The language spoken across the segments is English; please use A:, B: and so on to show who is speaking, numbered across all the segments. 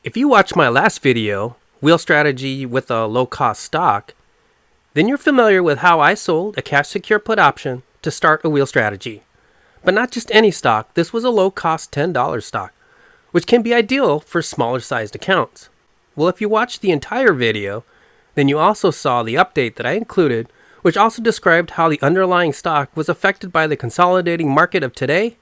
A: If you watched my last video, Wheel Strategy with a Low-Cost Stock, then you're familiar with how I sold a cash secure put option to start a wheel strategy. But not just any stock, this was a low-cost $10 stock, which can be ideal for smaller sized accounts. Well, if you watched the entire video, then you also saw the update that I included, which also described how the underlying stock was affected by the consolidating market of today,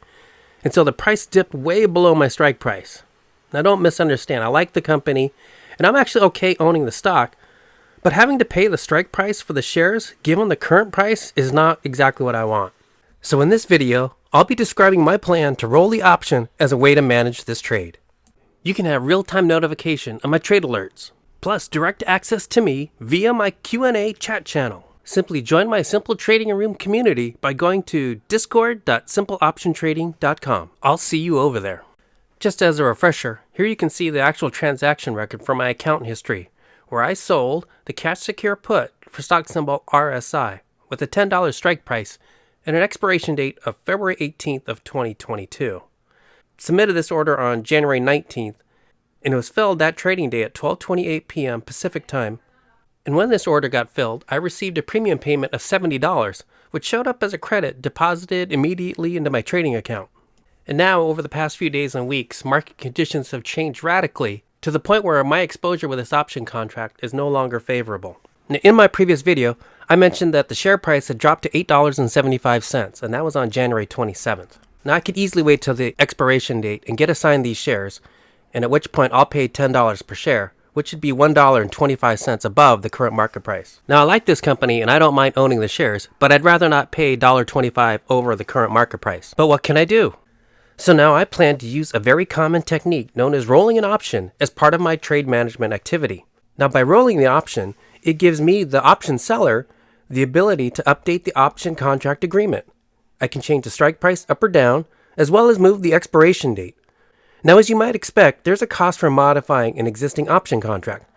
A: and so the price dipped way below my strike price. Now don't misunderstand, I like the company, and I'm actually okay owning the stock, but having to pay the strike price for the shares, given the current price, is not exactly what I want. So in this video, I'll be describing my plan to roll the option as a way to manage this trade. You can have real-time notification of my trade alerts, plus direct access to me via my Q&A chat channel. Simply join my Simple Trading Room community by going to discord.simpleoptiontrading.com. I'll see you over there. Just as a refresher, here you can see the actual transaction record for my account history, where I sold the cash secure put for stock symbol RSI with a $10 strike price and an expiration date of February 18th of 2022. Submitted this order on January 19th, and it was filled that trading day at 12:28 p.m. Pacific time. And when this order got filled, I received a premium payment of $70, which showed up as a credit deposited immediately into my trading account. And now, over the past few days and weeks, market conditions have changed radically to the point where my exposure with this option contract is no longer favorable. Now, in my previous video, I mentioned that the share price had dropped to $8.75, and that was on January 27th. Now, I could easily wait till the expiration date and get assigned these shares, and at which point I'll pay $10 per share, which would be $1.25 above the current market price. Now, I like this company and I don't mind owning the shares, but I'd rather not pay $1.25 over the current market price. But what can I do? So now I plan to use a very common technique known as rolling an option as part of my trade management activity. Now, by rolling the option, it gives me, the option seller, the ability to update the option contract agreement. I can change the strike price up or down, as well as move the expiration date. Now, as you might expect, there's a cost for modifying an existing option contract.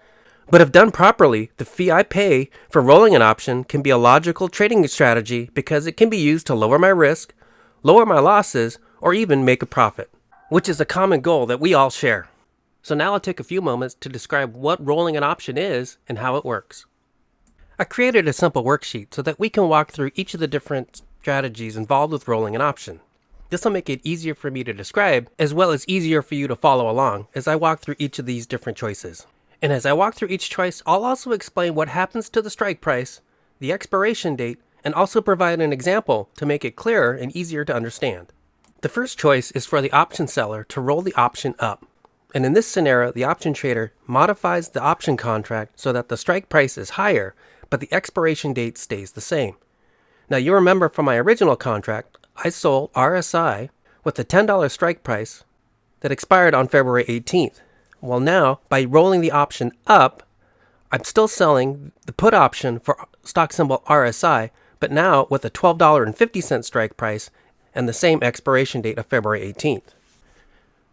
A: But if done properly, the fee I pay for rolling an option can be a logical trading strategy because it can be used to lower my risk, lower my losses, or even make a profit, which is a common goal that we all share. So now I'll take a few moments to describe what rolling an option is and how it works. I created a simple worksheet so that we can walk through each of the different strategies involved with rolling an option. This will make it easier for me to describe, as well as easier for you to follow along as I walk through each of these different choices. And as I walk through each choice, I'll also explain what happens to the strike price, the expiration date, and also provide an example to make it clearer and easier to understand. The first choice is for the option seller to roll the option up. And in this scenario, the option trader modifies the option contract so that the strike price is higher, but the expiration date stays the same. Now, you remember from my original contract, I sold RSI with a $10 strike price that expired on February 18th. Well, now, by rolling the option up, I'm still selling the put option for stock symbol RSI, but now with a $12.50 strike price and the same expiration date of February 18th.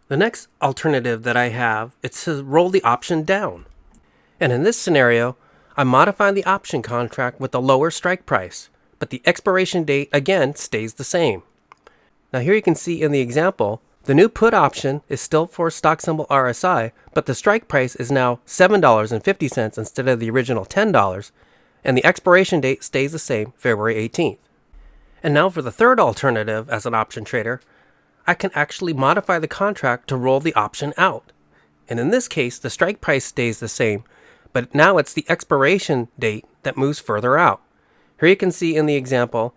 A: The next alternative that I have is to roll the option down. And in this scenario, I'm modifying the option contract with a lower strike price, but the expiration date again stays the same. Now here you can see in the example, the new put option is still for stock symbol RSI, but the strike price is now $7.50 instead of the original $10, and the expiration date stays the same, February 18th. And now for the third alternative as an option trader, I can actually modify the contract to roll the option out. And in this case, the strike price stays the same, but now it's the expiration date that moves further out. Here you can see in the example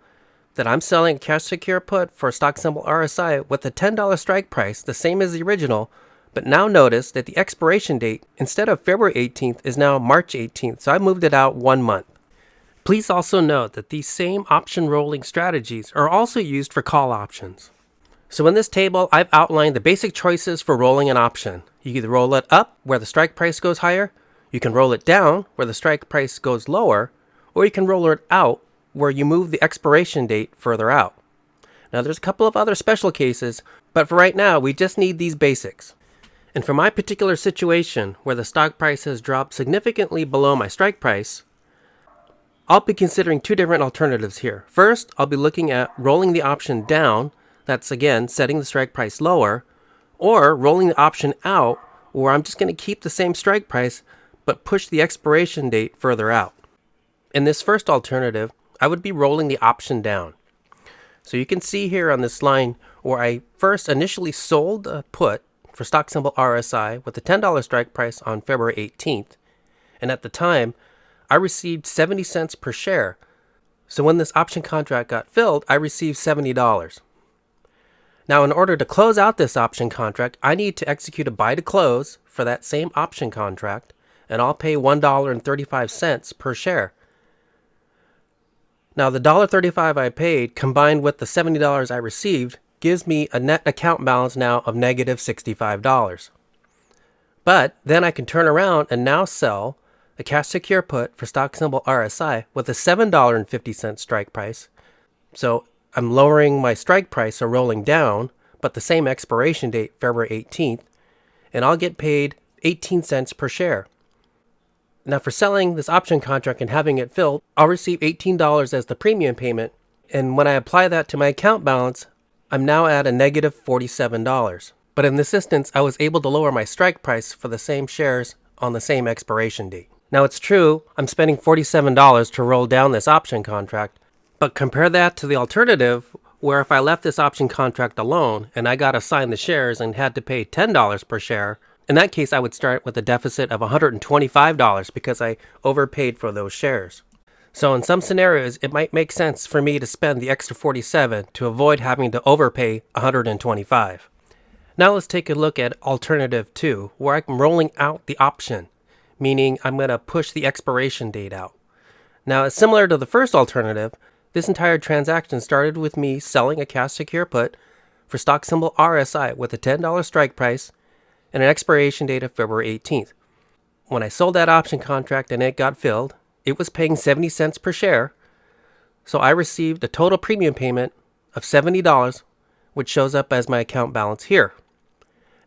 A: that I'm selling a cash secure put for stock symbol RSI with a $10 strike price, the same as the original, but now notice that the expiration date, instead of February 18th, is now March 18th, so I moved it out 1 month. Please also note that these same option rolling strategies are also used for call options. So in this table, I've outlined the basic choices for rolling an option. You can either roll it up where the strike price goes higher, you can roll it down where the strike price goes lower, or you can roll it out where you move the expiration date further out. Now there's a couple of other special cases, but for right now, we just need these basics. And for my particular situation where the stock price has dropped significantly below my strike price, I'll be considering two different alternatives here. First, I'll be looking at rolling the option down, that's again setting the strike price lower, or rolling the option out, or I'm just going to keep the same strike price but push the expiration date further out. In this first alternative, I would be rolling the option down. So you can see here on this line where I first initially sold a put for stock symbol RSI with a $10 strike price on February 18th. And at the time, I received 70 cents per share. So when this option contract got filled, I received $70. Now, in order to close out this option contract, I need to execute a buy to close for that same option contract, and I'll pay $1.35 per share. Now, the $1.35 I paid, combined with the $70 I received, gives me a net account balance now of negative $65. But then I can turn around and now sell a cash secure put for stock symbol RSI with a $7.50 strike price. So I'm lowering my strike price or rolling down, but the same expiration date, February 18th, and I'll get paid 18 cents per share. Now for selling this option contract and having it filled, I'll receive $18 as the premium payment, and when I apply that to my account balance, I'm now at a negative $47. But in this instance, I was able to lower my strike price for the same shares on the same expiration date. Now it's true, I'm spending $47 to roll down this option contract, but compare that to the alternative where if I left this option contract alone and I got assigned the shares and had to pay $10 per share, in that case I would start with a deficit of $125 because I overpaid for those shares. So in some scenarios, it might make sense for me to spend the extra $47 to avoid having to overpay $125. Now let's take a look at alternative 2, where I'm rolling out the option, meaning I'm going to push the expiration date out. Now, it's similar to the first alternative. This entire transaction started with me selling a cash secure put for stock symbol RSI with a $10 strike price and an expiration date of February 18th. When I sold that option contract and it got filled, it was paying 70 cents per share, so I received a total premium payment of $70, which shows up as my account balance here.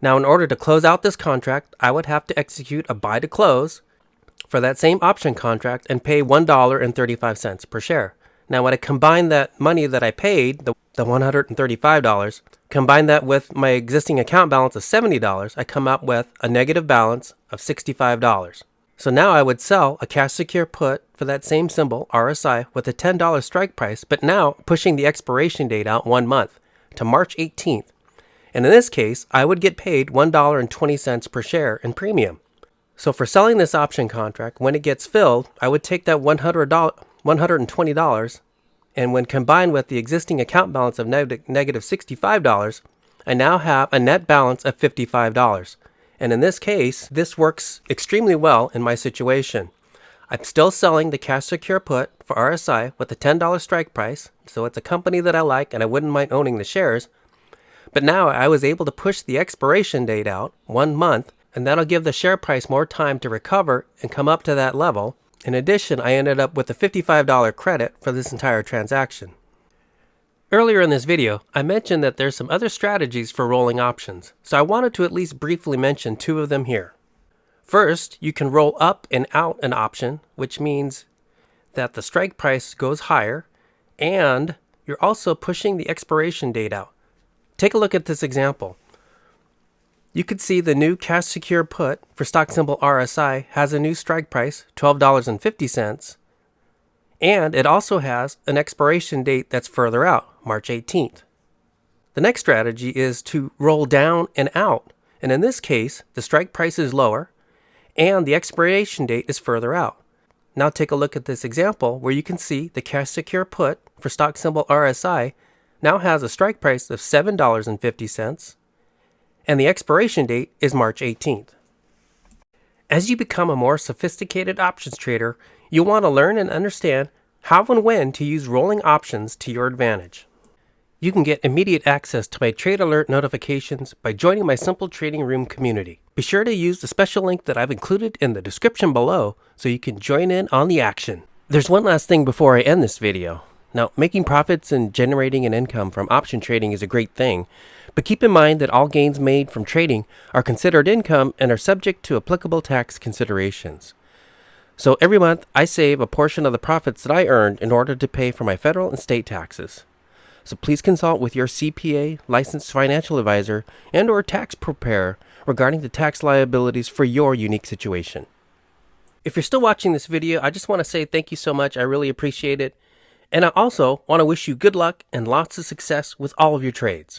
A: Now, in order to close out this contract, I would have to execute a buy to close for that same option contract and pay $1.35 per share. Now, when I combine that money that I paid, the $135, combine that with my existing account balance of $70, I come up with a negative balance of $65. So now I would sell a cash secure put for that same symbol, RSI, with a $10 strike price, but now pushing the expiration date out 1 month to March 18th. And in this case, I would get paid $1.20 per share in premium. So for selling this option contract, when it gets filled, I would take that $120, and when combined with the existing account balance of negative $65, I now have a net balance of $55. And in this case, this works extremely well in my situation. I'm still selling the cash secure put for RSI with a $10 strike price, so it's a company that I like and I wouldn't mind owning the shares. But now I was able to push the expiration date out 1 month, and that'll give the share price more time to recover and come up to that level. In addition, I ended up with a $55 credit for this entire transaction. Earlier in this video, I mentioned that there's some other strategies for rolling options, so I wanted to at least briefly mention 2 of them here. First, you can roll up and out an option, which means that the strike price goes higher, and you're also pushing the expiration date out. Take a look at this example. You could see the new cash secure put for stock symbol RSI has a new strike price, $12.50, and it also has an expiration date that's further out, March 18th. The next strategy is to roll down and out, and in this case, the strike price is lower, and the expiration date is further out. Now take a look at this example where you can see the cash secure put for stock symbol RSI now has a strike price of $7.50, and the expiration date is March 18th. As you become a more sophisticated options trader, you'll want to learn and understand how and when to use rolling options to your advantage. You can get immediate access to my trade alert notifications by joining my Simple Trading Room community. Be sure to use the special link that I've included in the description below so you can join in on the action. There's one last thing before I end this video. Now, making profits and generating an income from option trading is a great thing, but keep in mind that all gains made from trading are considered income and are subject to applicable tax considerations. So every month, I save a portion of the profits that I earned in order to pay for my federal and state taxes. So please consult with your CPA, licensed financial advisor, and/or tax preparer regarding the tax liabilities for your unique situation. If you're still watching this video, I just want to say thank you so much. I really appreciate it. And I also want to wish you good luck and lots of success with all of your trades.